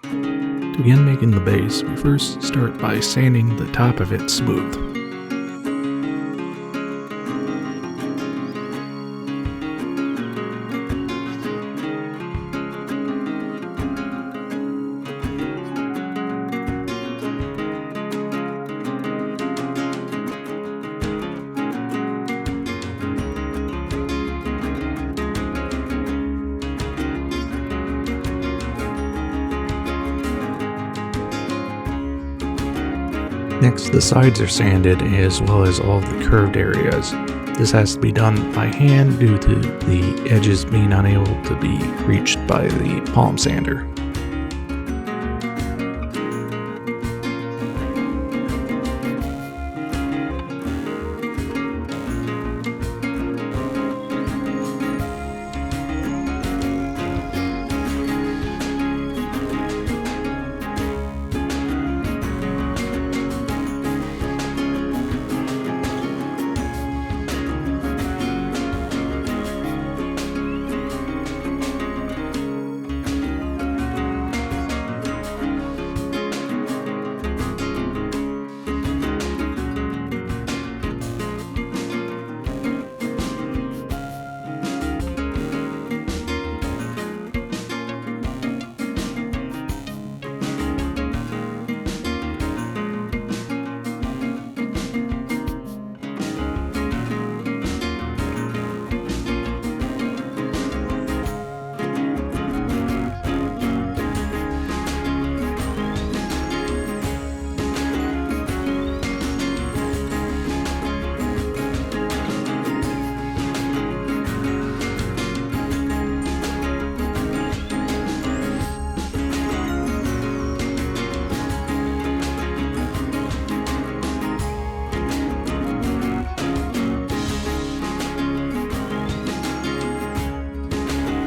To begin making the base, we first start by sanding the top of it smooth. Next, the sides are sanded as well as all the curved areas. This has to be done by hand due to the edges being unable to be reached by the palm sander.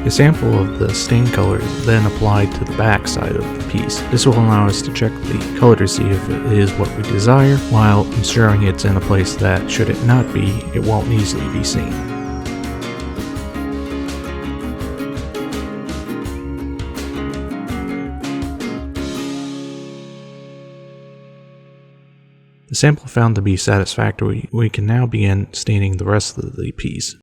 A sample of the stain color is then applied to the back side of the piece. This will allow us to check the color to see if it is what we desire, while ensuring it's in a place that, should it not be, it won't easily be seen. The sample found to be satisfactory, we can now begin staining the rest of the piece.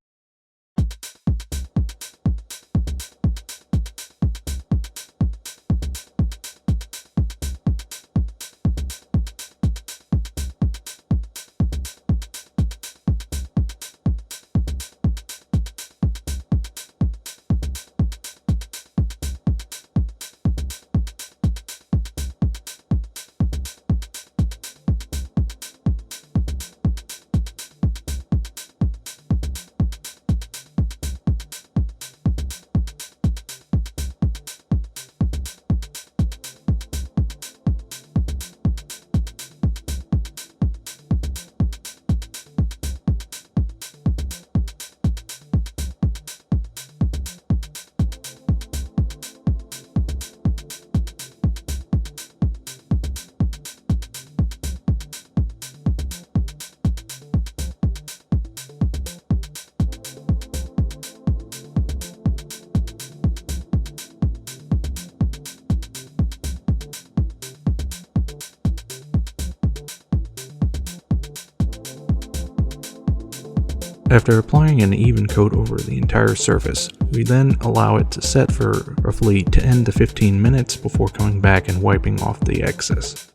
After applying an even coat over the entire surface, we then allow it to set for roughly 10 to 15 minutes before coming back and wiping off the excess.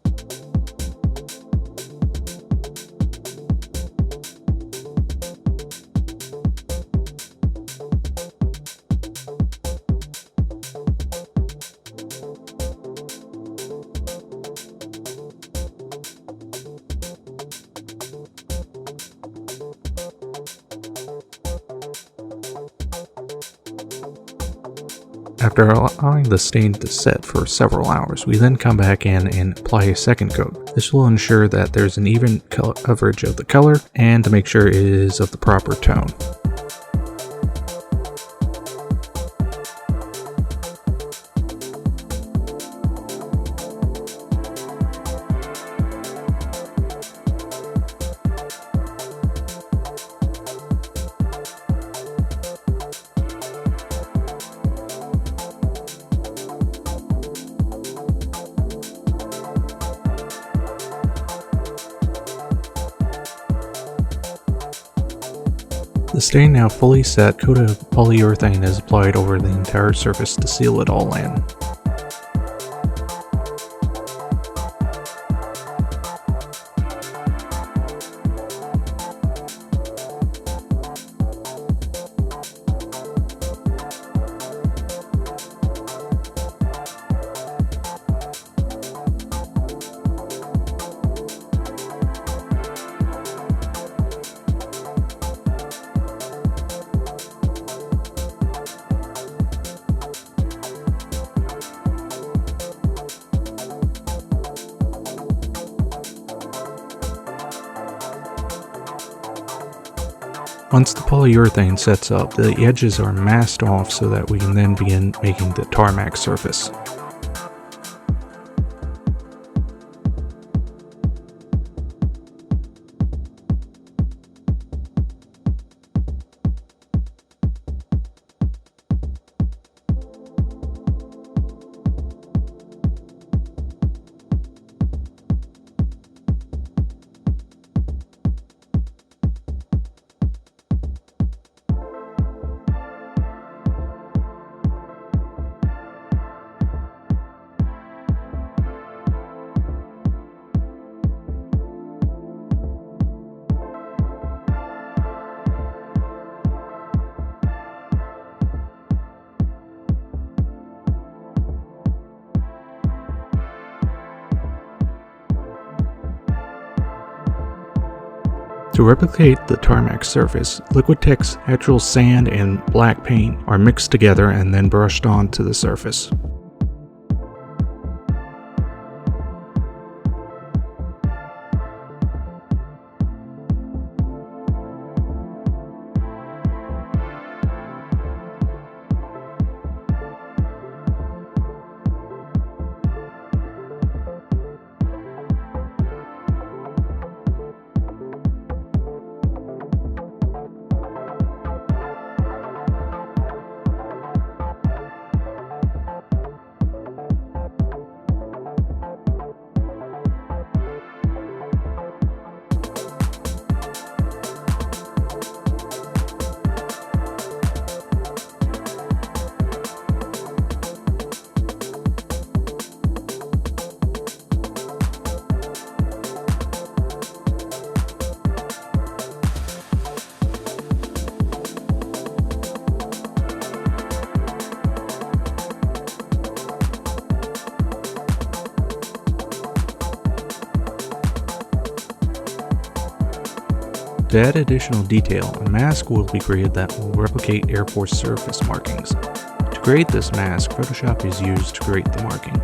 After allowing the stain to set for several hours, we then come back in and apply a second coat. This will ensure that there's an even coverage of the color and to make sure it is of the proper tone. the stain now fully set, coat of polyurethane is applied over the entire surface to seal it all in. Once the polyurethane sets up, the edges are masked off so that we can then begin making the tarmac surface. To replicate the tarmac surface, Liquitex actual sand and black paint are mixed together and then brushed onto the surface. To add additional detail, a mask will be created that will replicate Air Force surface markings. To create this mask, Photoshop is used to create the marking.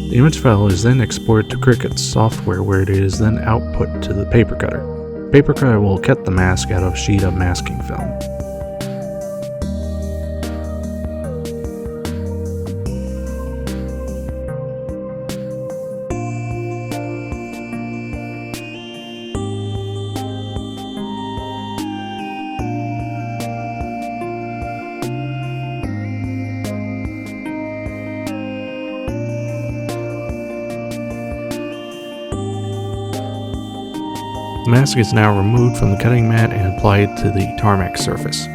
The image file is then exported to Cricut's software, where it is then output to the paper cutter. The paper cutter will cut the mask out of a sheet of masking film. The mask is now removed from the cutting mat and applied to the tarmac surface.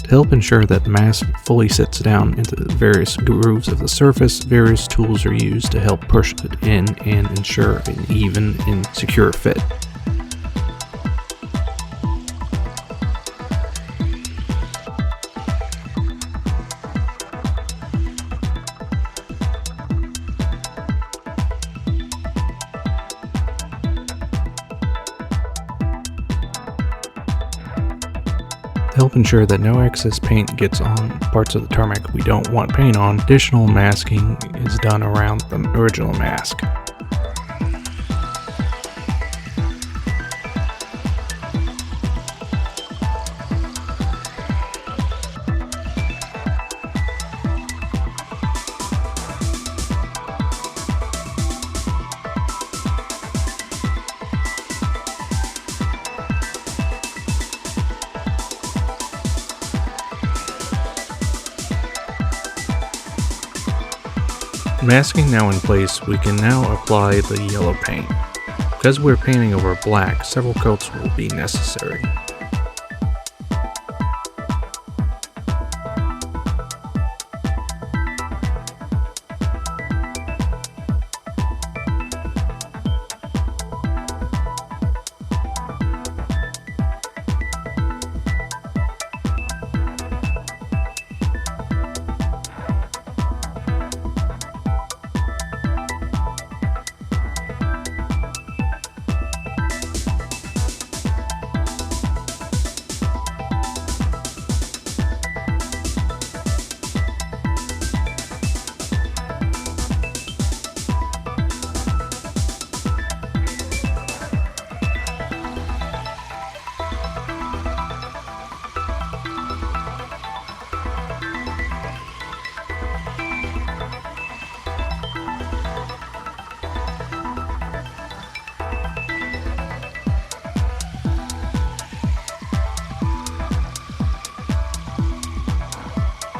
To help ensure that the mask fully sits down into the various grooves of the surface, various tools are used to help push it in and ensure an even and secure fit. To help ensure that no excess paint gets on parts of the tarmac we don't want paint on, additional masking is done around the original mask. Masking now in place, we can now apply the yellow paint. Because we're painting over black, several coats will be necessary.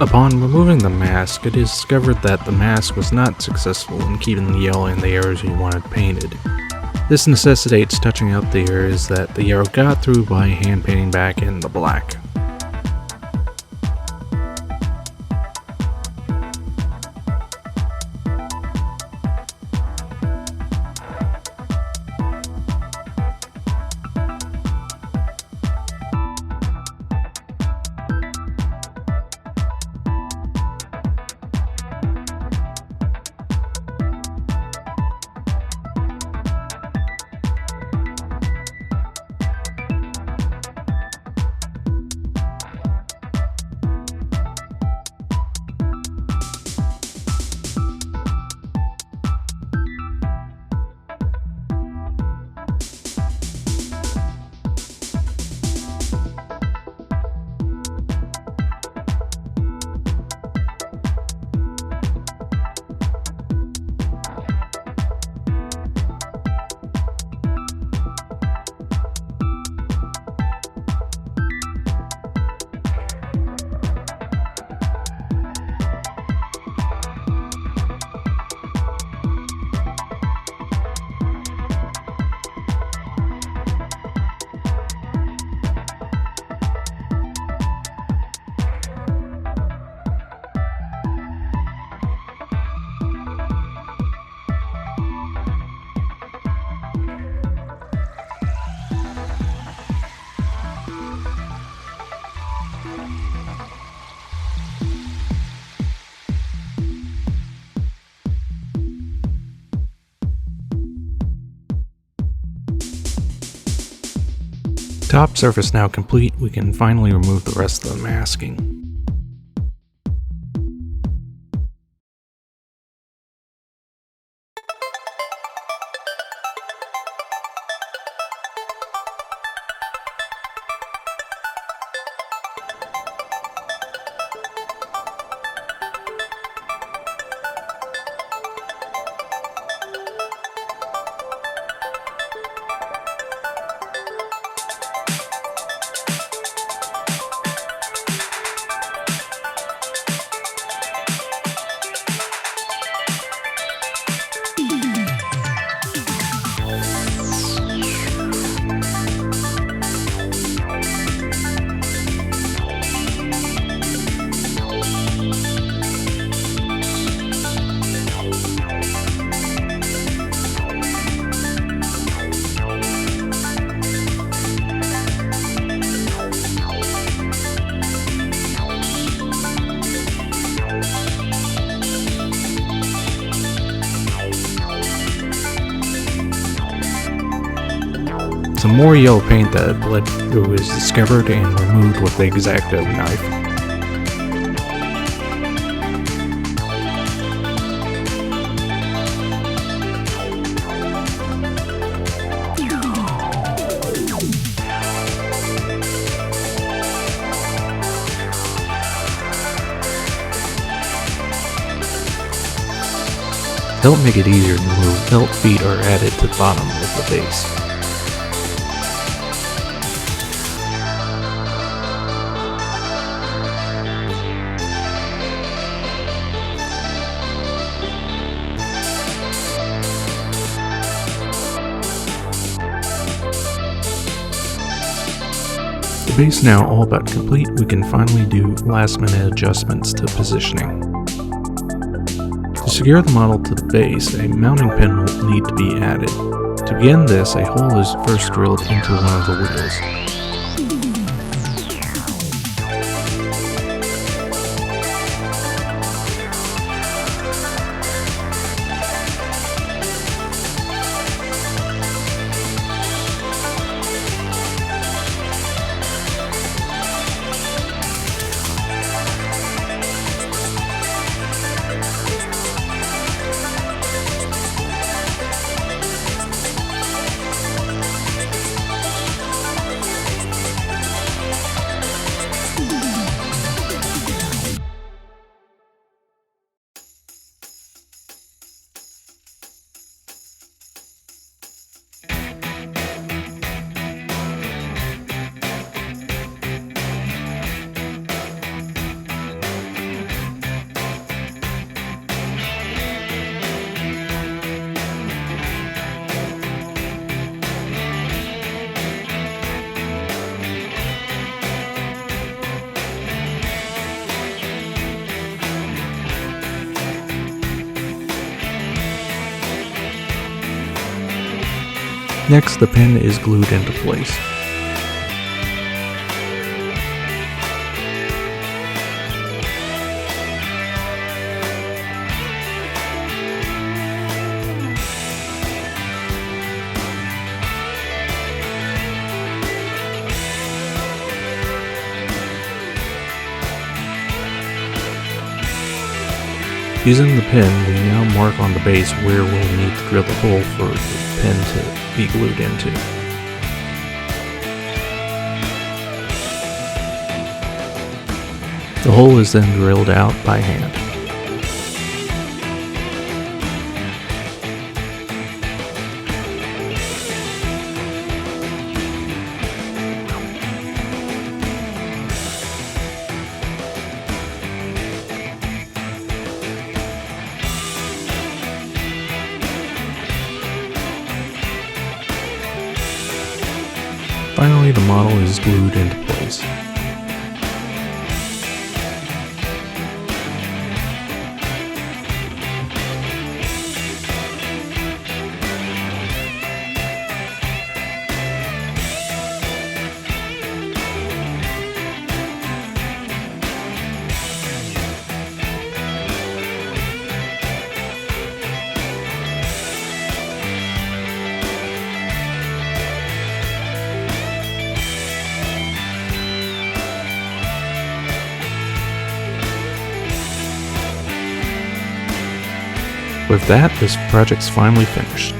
Upon removing the mask, it is discovered that the mask was not successful in keeping the yellow in the areas you wanted painted. This necessitates touching up the areas that the yellow got through by hand painting back in the black. Top surface now complete, we can finally remove the rest of the masking. Some more yellow paint that had bled through was discovered and removed with the X-Acto knife. To help make it easier to move, felt feet are added to the bottom of the base. The base now all but complete, we can finally do last minute adjustments to positioning. To secure the model to the base, a mounting pin will need to be added. To begin this, a hole is first drilled into one of the wheels. Next, the pin is glued into place. Using the pin, we now mark on the base where we'll need to drill the hole for the pin to be glued into. The hole is then drilled out by hand. Finally, the model is glued into place. With that, this project's finally finished.